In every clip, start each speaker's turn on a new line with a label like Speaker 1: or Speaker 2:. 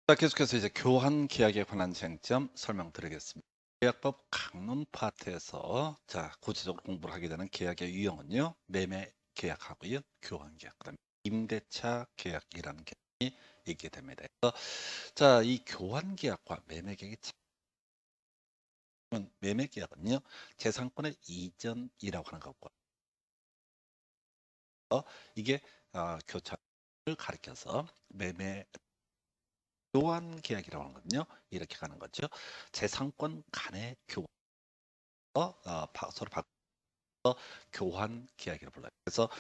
Speaker 1: 자, 계속해서 이제 교환 계약에 관한 쟁점 설명드리겠습니다. 계약법 강론 파트에서 구체적으로 공부를 하게 되는 계약의 유형은요, 매매 계약하고요, 교환 계약, 그다음에 임대차 계약이라는 개념이 있게 됩니다. 그래서 이 교환 계약과 매매 계약의 차이는 매매 계약은요, 재산권의 이전이라고 하는 것과 이게 교차를 가리켜서 매매 교환 계약이라고 하는 거는요, 이렇게 가는 거죠. 재산권 간의 교환. 서로 바꿔 교환 계약이라고 불러요. 그래서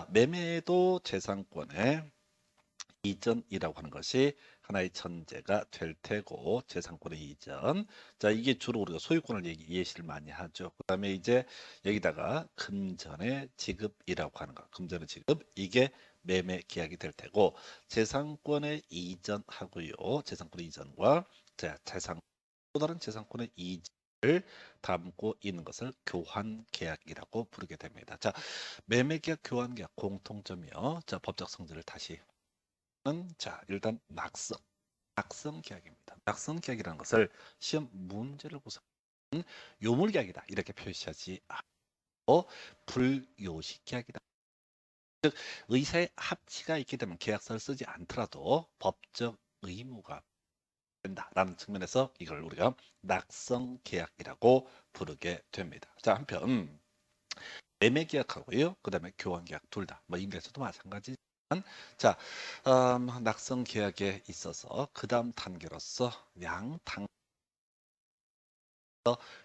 Speaker 1: 매매도 재산권의 이전이라고 하는 것이 하나의 전제가 될 테고, 재산권의 이전. 이게 주로 우리가 소유권을 예시를 많이 하죠. 그다음에 이제 여기다가 금전의 지급이라고 하는 거. 금전의 지급, 이게 매매 계약이 될 테고, 재산권의 이전하고요. 재산권의 이전과 재산 또 다른 재산권의 이전을 담고 있는 것을 교환 계약이라고 부르게 됩니다. 매매 계약, 교환 계약 공통점이요. 법적 성질을 다시 일단 낙성 계약입니다. 낙성 계약이라는 것을 시험 문제를 구성하는 요물 계약이다 이렇게 표시하지 않고 불요식 계약이다. 즉 의사의 합치가 있게 되면 계약서를 쓰지 않더라도 법적 의무가 된다라는 측면에서 이걸 우리가 낙성 계약이라고 부르게 됩니다. 한편 매매 계약하고요. 그다음에 교환 계약 둘 다 뭐 임대차도 마찬가지지만 낙성 계약에 있어서 그다음 단계로서 양당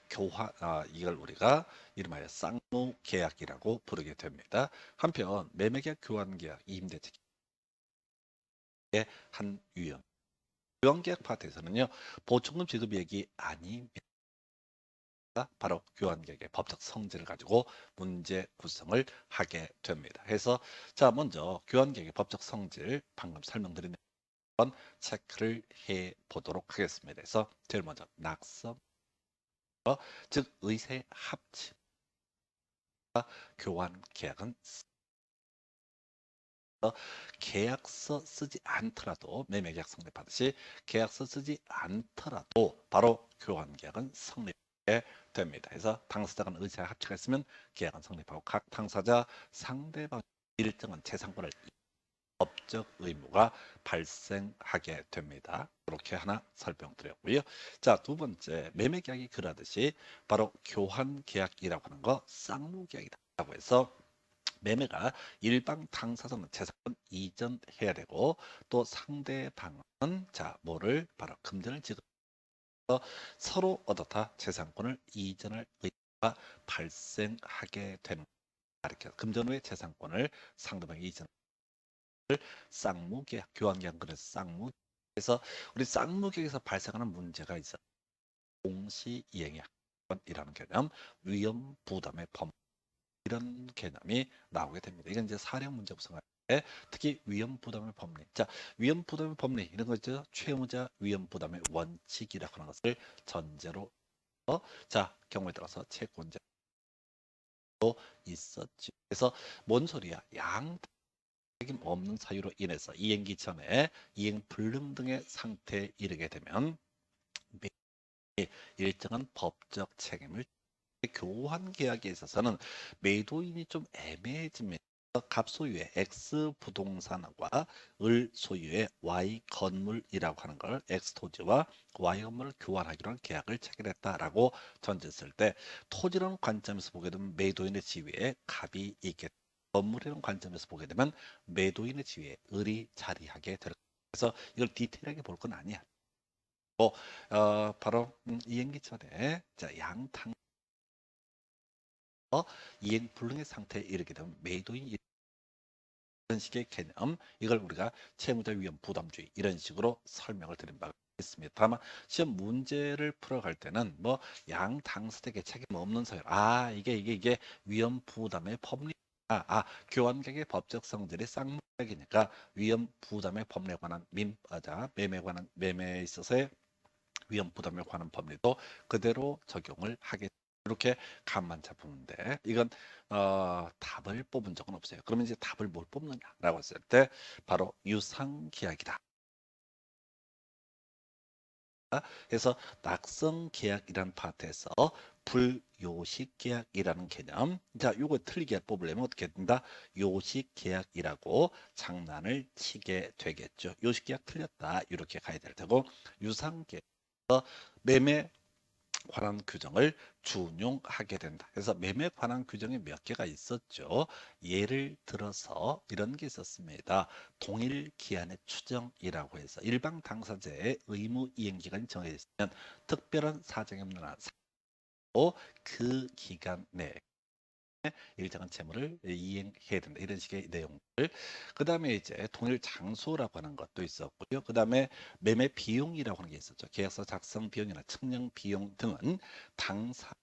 Speaker 1: 교환 이걸 우리가 이름하여 쌍무 계약이라고 부르게 됩니다. 한편 매매 계약, 교환 계약, 임대차 계약의 한 유형. 교환 계약 파트에서는요. 보충금 지급 얘기 아니면 바로 교환계약의 법적 성질을 가지고 문제 구성을 하게 됩니다. 그래서 먼저 교환계약의 법적 성질 방금 설명드린 번 체크를 해 보도록 하겠습니다. 그래서 제일 먼저 낙서, 즉 의세 합치 교환 계약은 계약서 쓰지 않더라도 매매 계약 성립하듯이 계약서 쓰지 않더라도 바로 교환 계약은 성립하게 됩니다. 그래서 당사자 간 의사 합치가 있으면 계약은 성립하고 각 당사자 상대방 일정한 재산권을 법적 의무가 발생하게 됩니다. 이렇게 하나 설명드렸고요. 두 번째 매매 계약이 그러듯이 바로 교환 계약이라고 하는 거 쌍무 계약이다라고 해서 매매가 일방 당사자는 재산권 이전해야 되고 또 상대방은 뭐를 바로 금전을 지급해서 서로 얻었다 재산권을 이전할 의무가 발생하게 되는 이렇게 금전 후의 재산권을 상대방이 이전 쌍무계약 교환계약 그래서 쌍무 그래서 우리 쌍무계약에서 발생하는 문제가 있어 공시이행약이라는 개념 위험 부담의 범 이런 개념이 나오게 됩니다. 이건 이제 사령 문제 구성할 때 특히 위험 부담의 법리. 위험 부담의 법리 이런 거 있죠. 채무자 위험 부담의 원칙이라고 하는 것을 전제로 경우에 따라서 채권자도 있었죠. 그래서 뭔 소리야? 양 책임 없는 사유로 인해서 이행기 전에 이행 불능 등의 상태에 이르게 되면 일정한 법적 책임을 교환 계약에 있어서는 매도인이 좀 애매해집니다. 갑 소유의 X 부동산과 을 소유의 Y 건물이라고 하는 걸 X 토지와 Y 건물을 교환하기로 한 계약을 체결했다라고 전제했을 때 토지라는 관점에서 보게 되면 매도인의 지위에 갑이 있게 건물이라는 관점에서 보게 되면 매도인의 지위에 을이 자리하게 될 그래서 이걸 디테일하게 볼 건 아니야. 바로 이행기 전에 양당 이행 불능의 상태에 이르게 되면 매도인 이런 식의 개념 이걸 우리가 채무자 위험 부담주의 이런 식으로 설명을 드린 바가 있습니다. 다만 시험 문제를 풀어갈 때는 뭐 양 당사자에게 책임 없는 사유 이게 위험 부담의 법리 교환계약의 법적 성질이 쌍무계약이니까 위험 부담의 법리에 관한 매매에 관한 매매에 있어서의 위험 부담에 관한 법리도 그대로 적용을 하게 이렇게 감만 잡으는데 이건 답을 뽑은 적은 없어요. 그러면 이제 답을 뭘 뽑느냐라고 했을 때 바로 유상계약이다. 그래서 낙성 계약이라는 파트에서 불요식 계약이라는 개념. 자, 요거 틀리게 뽑으려면 어떻게 된다? 요식 계약이라고 장난을 치게 되겠죠. 요식 계약 틀렸다. 이렇게 가야 될 테고 유상 계약에서 매매 관한 규정을 준용하게 된다. 그래서 매매 관한 규정이 몇 개가 있었죠. 예를 들어서 이런 게 있었습니다. 동일 기한의 추정이라고 해서 일방 당사자의 의무 이행 기간이 정해져 있으면 특별한 사정이 없는 한 그 기간 내에 일정한 채무를 이행해야 된다. 이런 식의 내용들. 그 다음에 이제 동일 장소라고 하는 것도 있었고요. 그 다음에 매매 비용이라고 하는 게 있었죠. 계약서 작성 비용이나 측량 비용 등은 당사로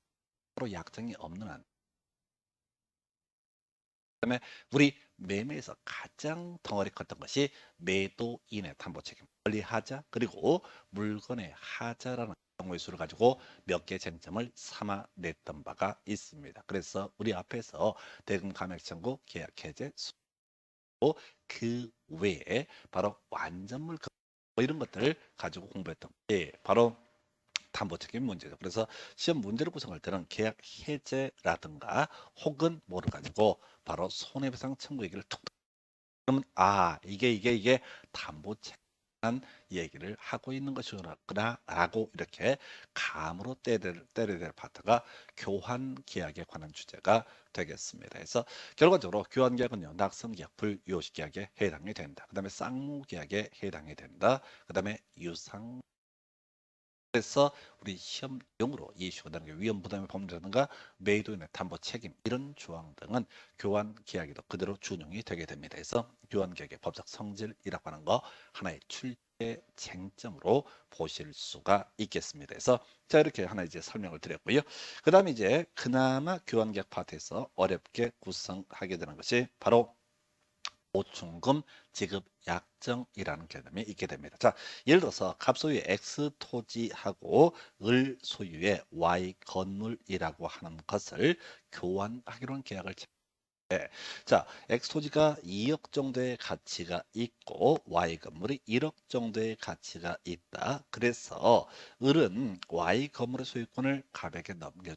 Speaker 1: 약정이 없는 한. 그다음에 우리 매매에서 가장 덩어리 컸던 것이 매도인의 담보 책임, 권리하자 그리고 물건의 하자라는 경우의 수를 가지고 몇 개 쟁점을 삼아냈던 바가 있습니다. 그래서 우리 앞에서 대금 감액 청구, 계약 해제, 수고 그 외에 바로 완전물 뭐 이런 것들을 가지고 공부했던 게 바로 담보책임 문제죠. 그래서 시험 문제를 구성할 때는 계약 해제라든가 혹은 뭐를 가지고 바로 손해배상 청구 얘기를 툭 그러면 이게 담보책임 얘기를 하고 있는 것이구나라고 이렇게 감으로 때려야 될 파트가 교환 계약에 관한 주제가 되겠습니다. 그래서 결과적으로 교환 계약은요, 낙선 계약, 불유효식 계약에 해당이 된다. 그다음에 쌍무 계약에 해당이 된다. 그다음에 유상 그래서 우리 시험용으로 이슈가 되는 게 위험 부담의 범죄라든가 매도인의 담보 책임 이런 조항 등은 교환 계약에도 그대로 준용이 되게 됩니다. 그래서 교환 계약의 법적 성질이라고 하는 거 하나의 출제 쟁점으로 보실 수가 있겠습니다. 그래서 자 이렇게 하나 이제 설명을 드렸고요. 그다음에 이제 그나마 교환 계약 파트에서 어렵게 구성하게 되는 것이 바로 보충금 지급 약정이라는 개념이 있게 됩니다. 자, 예를 들어서 갑 소유의 X 토지하고 을 소유의 Y 건물이라고 하는 것을 교환하기로 한 계약을 자, X 토지가 2억 정도의 가치가 있고 Y 건물이 1억 정도의 가치가 있다. 그래서 을은 Y 건물의 소유권을 갑에게 넘겨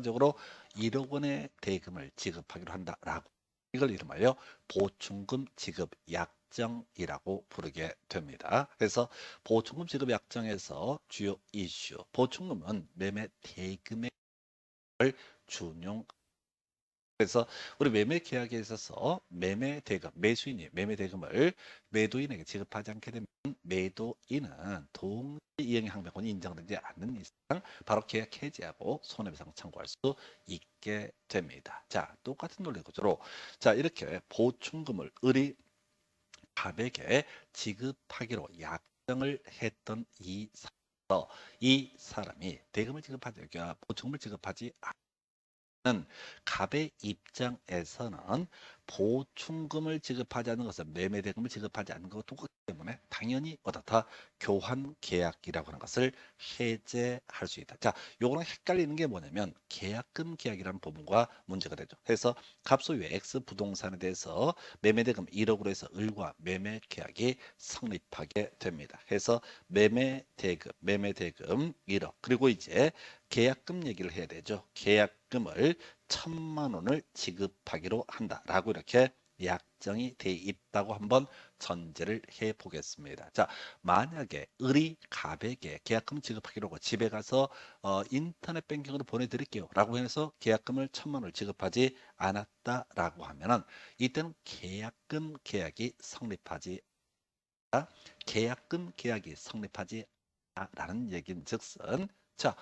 Speaker 1: 적으로 1억 원의 대금을 지급하기로 한다라고 이걸 이름하여 보충금 지급 약정이라고 부르게 됩니다. 그래서 보충금 지급 약정에서 주요 이슈 보충금은 매매 대금액을 준용 그래서 우리 매매 계약에 있어서 매매 대금, 매수인이 매매 대금을 매도인에게 지급하지 않게 되면 매도인은 동시 이행 항변권이 인정되지 않는 이상 바로 계약 해지하고 손해배상 청구할 수 있게 됩니다. 자, 똑같은 논리 구조로 자 이렇게 보충금을 을이 갑에게 지급하기로 약정을 했던 이 사람이 대금을 지급하지 보충금을 지급하지 는 갑의 입장에서는 보충금을 지급하지 않는 것은 매매대금을 지급하지 않는 것과 똑같기 때문에 당연히 어떻다 교환 계약이라고 하는 것을 해제할 수 있다. 자, 요거는 헷갈리는 게 뭐냐면 계약금 계약이라는 부분과 문제가 되죠. 그래서 갑 소유의 X 부동산에 대해서 매매대금 1억으로 해서 을과 매매 계약이 성립하게 됩니다. 해서 매매대금 1억 그리고 이제 계약금 얘기를 해야 되죠. 계약금을 1,000만 원을 지급하기로 한다라고 이렇게 약정이 돼 있다고 한번 전제를 해 보겠습니다. 자, 만약에 을이 갑에게 계약금 지급하기로 하고 집에 가서 인터넷 뱅킹으로 보내드릴게요 라고 해서 계약금을 1,000만 원을 지급하지 않았다라고 하면은 이때는 계약금 계약이 성립하지 계약금 계약이 성립하지 않다라는 얘기인 즉슨 자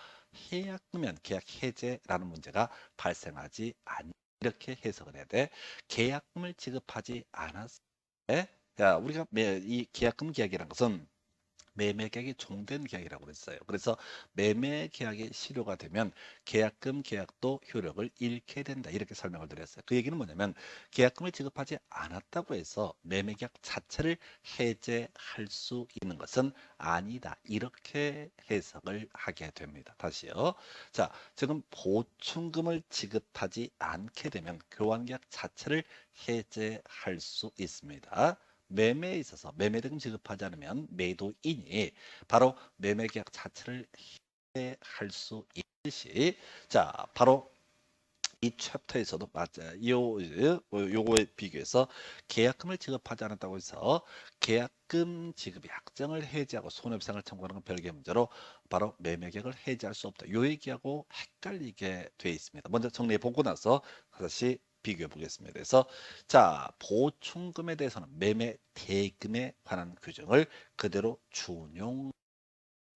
Speaker 1: 해약금면 계약 해제라는 문제가 발생하지 않 이렇게 해석을 해야 돼. 계약금을 지급하지 않았을 때 자, 우리가 이 계약금 계약이라는 것은 매매 계약이 종된 계약이라고 그랬어요. 그래서 매매 계약이 실효가 되면 계약금 계약도 효력을 잃게 된다. 이렇게 설명을 드렸어요. 그 얘기는 뭐냐면 계약금을 지급하지 않았다고 해서 매매 계약 자체를 해제할 수 있는 것은 아니다. 이렇게 해석을 하게 됩니다. 다시요. 자, 지금 보충금을 지급하지 않게 되면 교환 계약 자체를 해제할 수 있습니다. 매매에 있어서 매매대금 지급하지 않으면 매도인이 바로 매매계약 자체를 해제할 수 있듯이 자 바로 이 챕터에서도 맞아요. 요거에 비교해서 계약금을 지급하지 않았다고 해서 계약금 지급 약정을 해지하고 손해배상을 청구하는 건 별개의 문제로 바로 매매계약을 해지할 수 없다. 요 얘기하고 헷갈리게 돼 있습니다. 먼저 정리해 보고 나서 다시 비교해 보겠습니다. 그래서 자 보충금에 대해서는 매매 대금에 관한 규정을 그대로 준용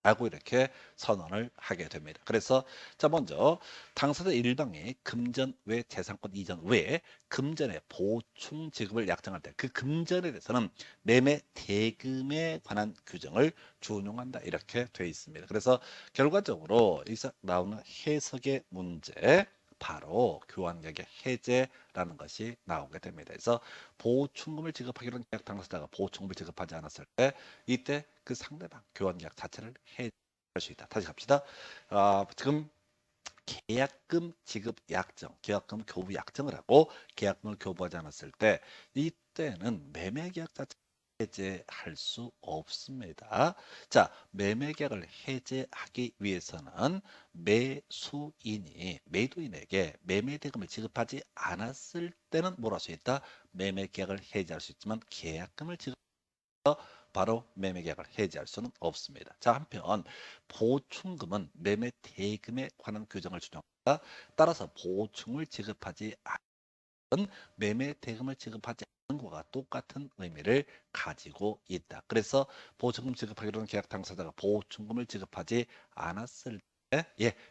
Speaker 1: 라고 이렇게 선언을 하게 됩니다. 그래서 자 먼저 당사자 일방이 금전 외 재산권 이전 외에 금전의 보충 지급을 약정할 때 그 금전에 대해서는 매매 대금에 관한 규정을 준용한다 이렇게 되어 있습니다. 그래서 결과적으로 여기서 나오는 해석의 문제 바로 교환계약의 해제라는 것이 나오게 됩니다. 그래서 보충금을 지급하기로는 계약 당사자가 보충금을 지급하지 않았을 때 이때 그 상대방 교환계약 자체를 해지할 수 있다. 다시 갑시다. 지금 계약금 지급 약정, 계약금 교부 약정을 하고 계약금을 교부하지 않았을 때 이때는 매매계약 자체 해제할 수 없습니다. 자, 매매계약을 해제하기 위해서는 매수인이 매도인에게 매매대금을 지급하지 않았을 때는 뭘 할 수 있다? 매매계약을 해제할 수 있지만 계약금을 지급 바로 매매계약을 해지할 수는 없습니다. 자 한편 보충금은 매매 대금에 관한 규정을 준용한다. 따라서 보충을 지급하지 않은 매매 대금을 지급하지 않은 것과 똑같은 의미를 가지고 있다. 그래서 보충금 지급하기로는 계약 당사자가 보충금을 지급하지 않았을 때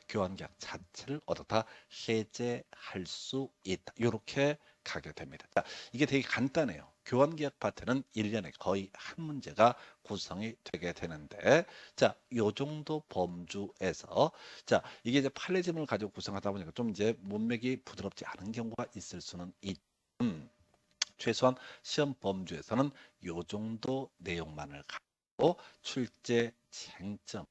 Speaker 1: 교환계약 자체를 어떻다 해제할 수 있다. 이렇게 가게 됩니다. 자, 이게 되게 간단해요. 교환계약 파트는 1년에 거의 한 문제가 구성이 되게 되는데 자, 요 정도 범주에서 자, 이게 이제 판례집을 가지고 구성하다 보니까 좀 이제 문맥이 부드럽지 않은 경우가 있을 수는 있지만 최소한 시험 범주에서는 요 정도 내용만을 가지고 출제 쟁점을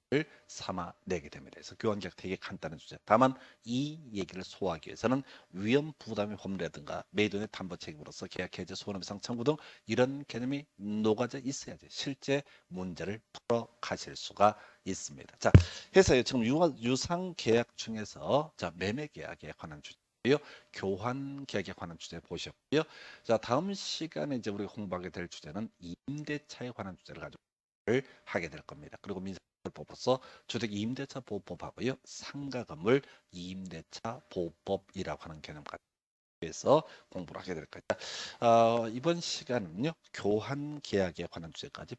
Speaker 1: 삼아내게 됩니다. 그래서 교환계약 되게 간단한 주제. 다만 이 얘기를 소화하기 위해서는 위험 부담의 법률이라든가 매도인의 담보 책임으로서 계약 해제 손해배상 청구 등 이런 개념이 녹아져 있어야지 실제 문제를 풀어 가실 수가 있습니다. 자, 해서 지금 유상 계약 중에서 자 매매 계약에 관한 주제. 교환 계약에 관한 주제 보셨고요. 자, 다음 시간에 이제 우리가 공부하게 될 주제는 임대차에 관한 주제를 가지고 하게 될 겁니다. 그리고 민사법으로서 주택 임대차 보호법하고요. 상가 건물 임대차 보호법이라고 하는 개념까지 해서 공부를 하게 될 거예요. 이번 시간은요. 교환 계약에 관한 주제까지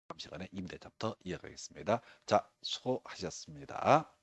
Speaker 1: 다음 시간에 임대차부터 이어가겠습니다. 자, 수고하셨습니다.